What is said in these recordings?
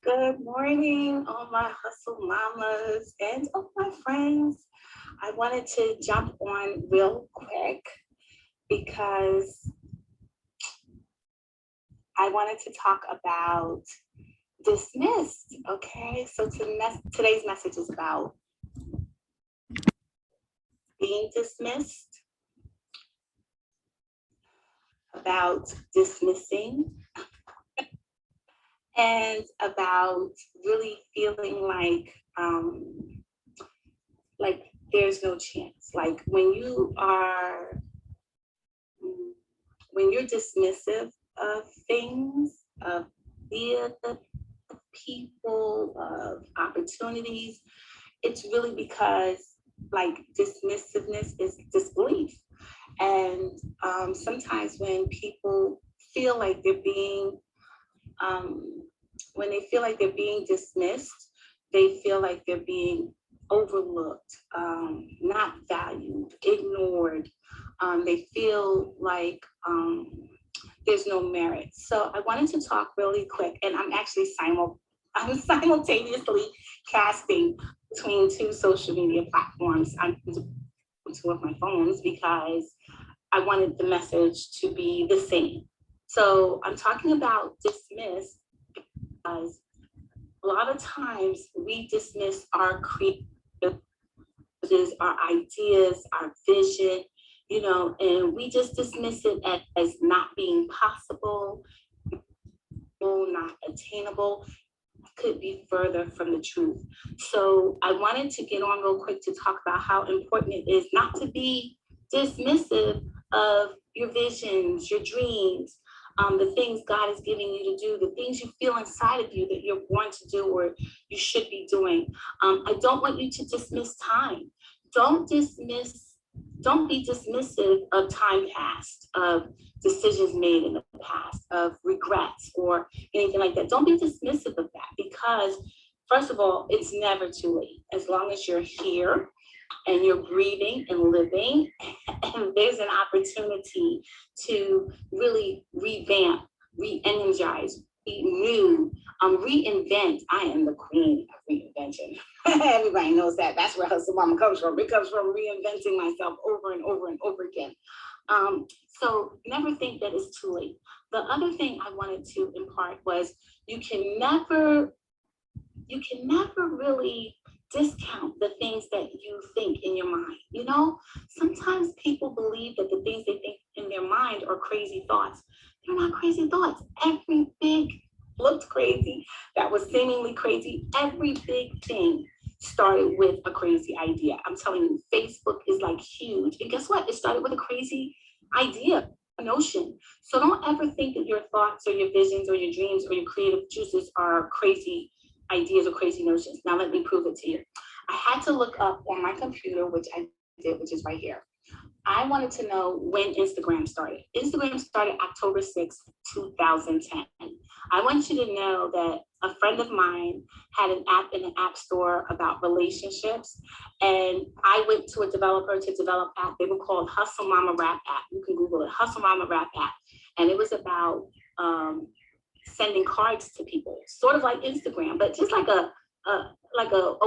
Good morning, all my hustle mamas and all my friends. I wanted to jump on real quick because I wanted to talk about dismissed. Okay, so today's message is about being dismissed, about dismissing, and about really feeling like there's no chance. Like when you're dismissive of things, of ideas, people, of opportunities, it's really because like dismissiveness is disbelief. And sometimes when people feel like they're being um, when they feel like they're being dismissed, they feel like they're being overlooked, not valued, ignored. They feel like there's no merit. So I wanted to talk really quick, and I'm simultaneously casting between two social media platforms. I'm two of my phones because I wanted the message to be the same. So I'm talking about dismiss because a lot of times we dismiss our creative, our ideas, our vision, and we just dismiss it as not being possible, not attainable, could be further from the truth. So I wanted to get on real quick to talk about how important it is not to be dismissive of your visions, your dreams, the things God is giving you to do, the things you feel inside of you that you're born to do or you should be doing. I don't want you to dismiss time. Don't dismiss, don't be dismissive of time past, of decisions made in the past, of regrets or anything like that. Don't be dismissive of that because, first of all, it's never too late. As long as you're here and you're breathing and living, and there's an opportunity to really revamp, re-energize, renew, reinvent. I am the queen of reinvention. Everybody knows that. That's where Hustle Mama comes from. It comes from reinventing myself over and over and over again. So never think that it's too late. The other thing I wanted to impart was you can never really discount the things that you think in your mind. Sometimes people believe that the things they think in their mind are crazy thoughts. They're not crazy thoughts. Every big looked crazy, that was seemingly crazy, every big thing started with a crazy idea. I'm telling you, Facebook is like huge. And guess what? It started with a crazy idea, a notion. So don't ever think that your thoughts or your visions or your dreams or your creative juices are crazy ideas or crazy notions. Now let me prove it to you. I had to look up on my computer, which I did, which is right here. I wanted to know when Instagram started. Instagram started October 6th, 2010. I want you to know that a friend of mine had an app in the app store about relationships. And I went to a developer to develop app. They were called Hustle Mama Rap app. You can Google it, Hustle Mama Rap app. And it was about sending cards to people, sort of like Instagram, but just like a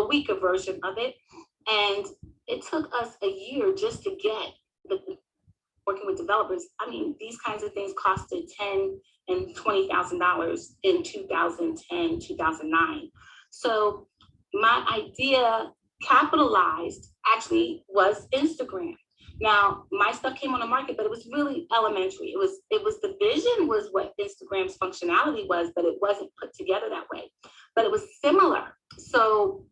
weaker version of it. And it took us a year just to get the working with developers. I mean, these kinds of things costed $10,000 and $20,000 in 2010, 2009. So my idea capitalized actually was Instagram. Now, my stuff came on the market, but it was really elementary. It was the vision was what Instagram's functionality was, but it wasn't put together that way. But it was similar. So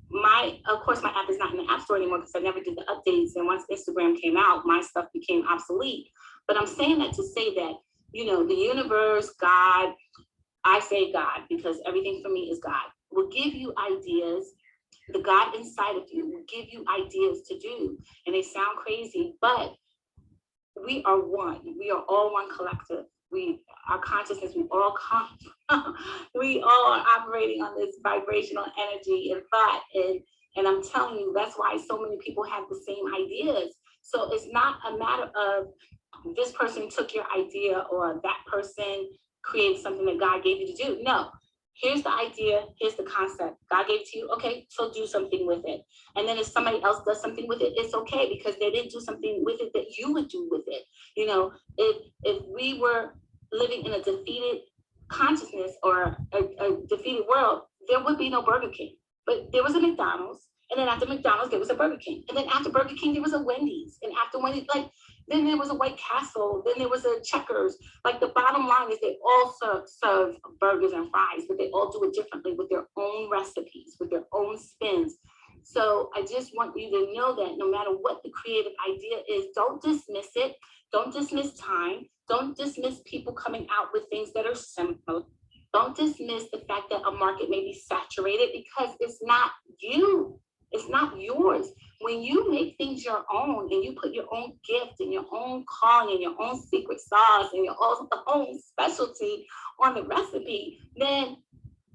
of course, my app is not in the App Store anymore because I never did the updates. And once Instagram came out, my stuff became obsolete. But I'm saying that to say that, the universe, God, I say God because everything for me is God, will give you ideas. The God inside of you will give you ideas to do. And they sound crazy, but we are one. We are all one collective. Our consciousness, we all come. We all are operating on this vibrational energy and thought. And I'm telling you, that's why so many people have the same ideas. So it's not a matter of this person took your idea or that person created something that God gave you to do. No, here's the idea, here's the concept. God gave it to you, okay, so do something with it. And then if somebody else does something with it, it's okay, because they didn't do something with it that you would do with it. You know, if we were living in a defeated consciousness or a defeated world, there would be no Burger King. But there was a McDonald's, and then after McDonald's, there was a Burger King. And then after Burger King, there was a Wendy's. And after Wendy's, like, then there was a White Castle. Then there was a Checkers. Like, the bottom line is they all serve burgers and fries, but they all do it differently with their own recipes, with their own spins. So I just want you to know that no matter what the creative idea is, don't dismiss it. Don't dismiss time. Don't dismiss people coming out with things that are simple. Don't dismiss the fact that a market may be saturated, because it's not you. It's not yours. When you make things your own and you put your own gift and your own calling and your own secret sauce and your own specialty on the recipe, then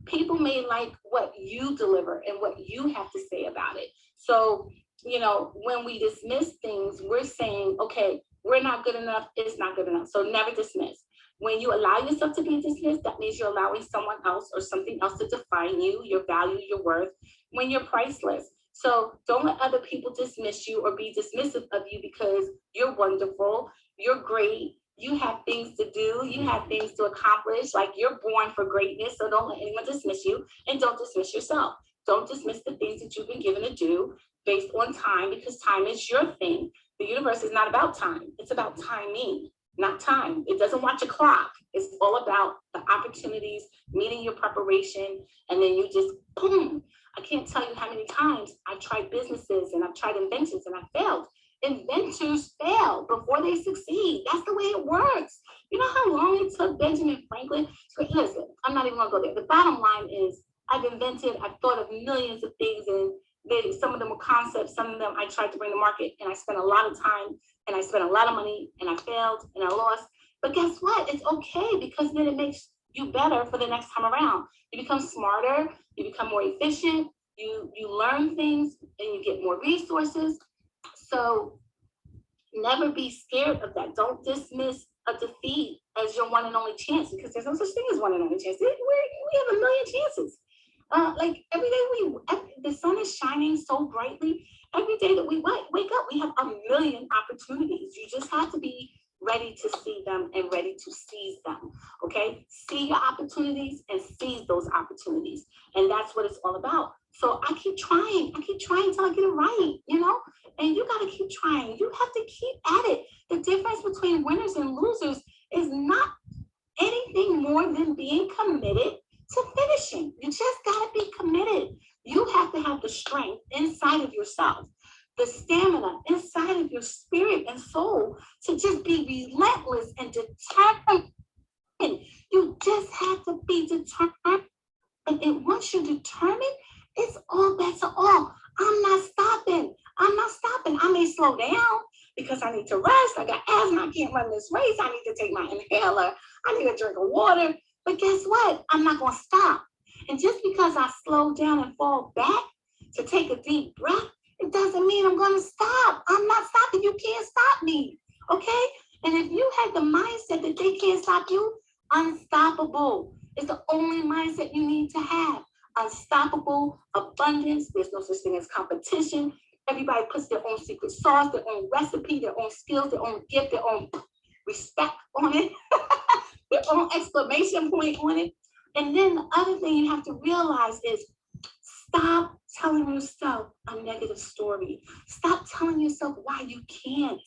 people may like what you deliver and what you have to say about it. So, you know, when we dismiss things, we're saying, okay, we're not good enough, it's not good enough. So never dismiss. When you allow yourself to be dismissed, that means you're allowing someone else or something else to define you, your value, your worth, when you're priceless. So don't let other people dismiss you or be dismissive of you, because you're wonderful, you're great, you have things to do, you have things to accomplish, like you're born for greatness. So don't let anyone dismiss you, and don't dismiss yourself. Don't dismiss the things that you've been given to do based on time, because time is your thing. The universe is not about time, it's about timing, not time. It doesn't watch a clock. It's all about the opportunities, meeting your preparation, and then you just boom. I can't tell you how many times I've tried businesses and I've tried inventions and I failed. Inventors fail before they succeed. That's the way it works. You know how long it took Benjamin Franklin? Listen, I'm not even gonna go there. The bottom line is I've invented, I've thought of millions of things, and some of them were concepts, some of them I tried to bring to market, and I spent a lot of time and I spent a lot of money and I failed and I lost. But guess what? It's okay, because then it makes you better for the next time around. You become smarter, you become more efficient, you learn things, and you get more resources. So never be scared of that. Don't dismiss a defeat as your one and only chance, because there's no such thing as one and only chance. We have a million chances. Like every day the sun is shining so brightly. Every day that we wake up, we have a million opportunities. You just have to be ready to see them and ready to seize them. Okay, see your opportunities and seize those opportunities, and that's what it's all about. So I keep trying till I get it right, you know. And you got to keep trying. You have to keep at it. The difference between winners and losers is not anything more than being committed to finishing. You just got to be committed. You have to have the strength inside of yourself, the stamina inside of your spirit and soul to just be relentless and determined. You just have to be determined. And once you're determined, it's all bets are off. I'm not stopping. I may slow down because I need to rest. I got asthma. I can't run this race. I need to take my inhaler. I need a drink of water. But guess what? I'm not going to stop. And just because I slow down and fall back to take a deep breath, it doesn't mean I'm going to stop. I'm not stopping. You can't stop me. Okay? And if you had the mindset that they can't stop you, unstoppable is the only mindset you need to have. Unstoppable, abundance. There's no such thing as competition. Everybody puts their own secret sauce, their own recipe, their own skills, their own gift, their own respect on it, their own exclamation point on it. And then the other thing you have to realize is stop telling yourself a negative story. Stop telling yourself why you can't.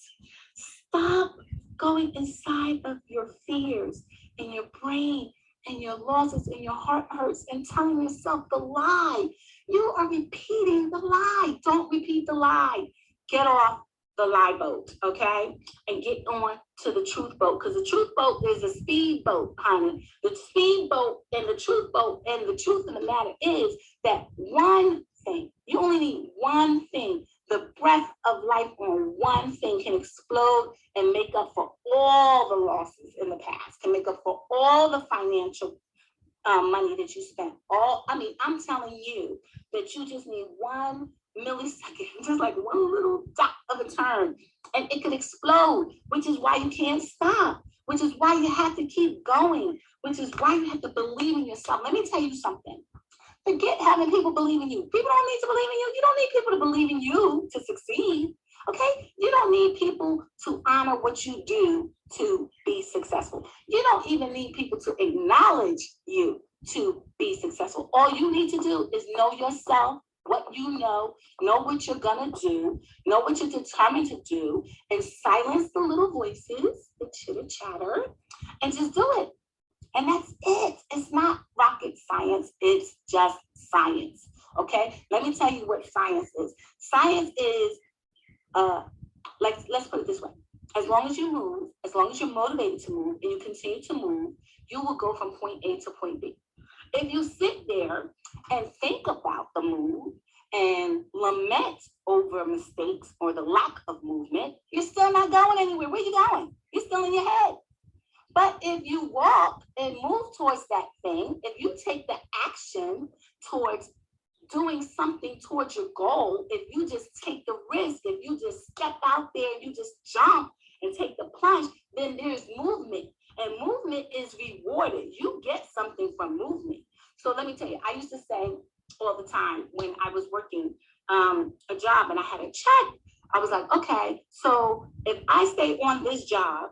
Stop going inside of your fears and your brain and your losses and your heart hurts and telling yourself the lie. You are repeating the lie. Don't repeat the lie. Get off the lie boat, okay? And get on to the truth boat, because the truth boat is a speed boat, honey. The speed boat and the truth boat, and the truth of the matter is that one thing, you only need one thing. The breath of life on one thing can explode and make up for all the losses in the past, can make up for all the financial money that you spent. I'm telling you that you just need 1 millisecond, just like one little dot of a turn, and it could explode, which is why you can't stop, which is why you have to keep going, which is why you have to believe in yourself. yourself. Let me tell you something. Forget having people believe in you. People don't need to believe in you. You don't need people to believe in you to succeed. Okay? You don't need people to honor what you do to be successful. You don't even need people to acknowledge you to be successful. All you need to do is know yourself, what you know what you're gonna do, know what you're determined to do, and silence the little voices, the chitter chatter, and just do it. And that's it. It's not rocket science. It's just science. Okay. Let me tell you what science is. Science is, like, let's put it this way. As long as you move, as long as you're motivated to move and you continue to move, you will go from point A to point B. If you sit there and think about the move and lament over mistakes or the lack of movement, you're still not going anywhere. Where are you going? You're still in your head. But if you walk and move towards that thing, if you take the action towards doing something towards your goal, if you just take the risk, if you just step out there and you just jump and take the plunge, then there's movement. And movement is rewarded. You get something from movement. So let me tell you, I used to say all the time when I was working a job and I had a check, I was like, okay, so if I stay on this job,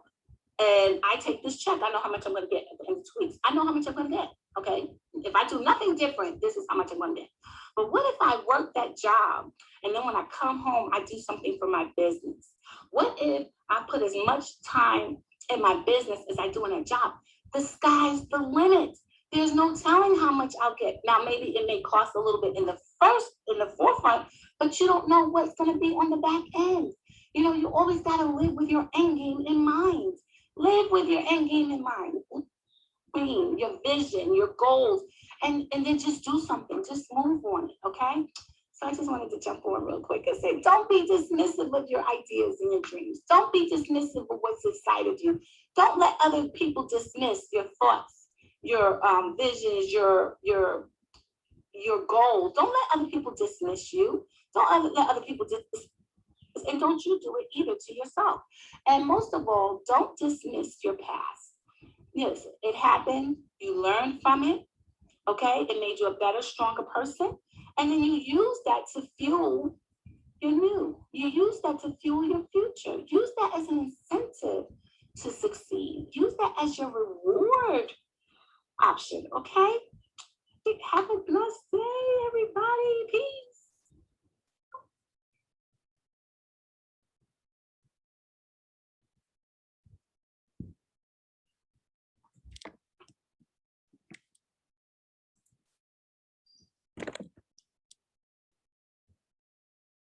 and I take this check, I know how much I'm going to get at the end of 2 weeks. I know how much I'm going to get, okay? If I do nothing different, this is how much I'm going to get. But what if I work that job, and then when I come home, I do something for my business? What if I put as much time in my business as I do in a job? The sky's the limit. There's no telling how much I'll get. Now, maybe it may cost a little bit in the forefront, but you don't know what's going to be on the back end. You know, you always got to live with your end game in mind. Live with your end game in mind, your vision, your goals, and then just do something. Just move on it, okay? So I just wanted to jump on real quick and say, don't be dismissive of your ideas and your dreams. Don't be dismissive of what's inside of you. Don't let other people dismiss your thoughts, your visions, your goals. Don't let other people dismiss you. Don't let other people dismiss. And don't you do it either to yourself. And most of all, don't dismiss your past. Yes, it happened. You learned from it. Okay, it made you a better, stronger person. And then you use that to fuel your new. You use that to fuel your future. Use that as an incentive to succeed. Use that as your reward option. Okay? Have a blessed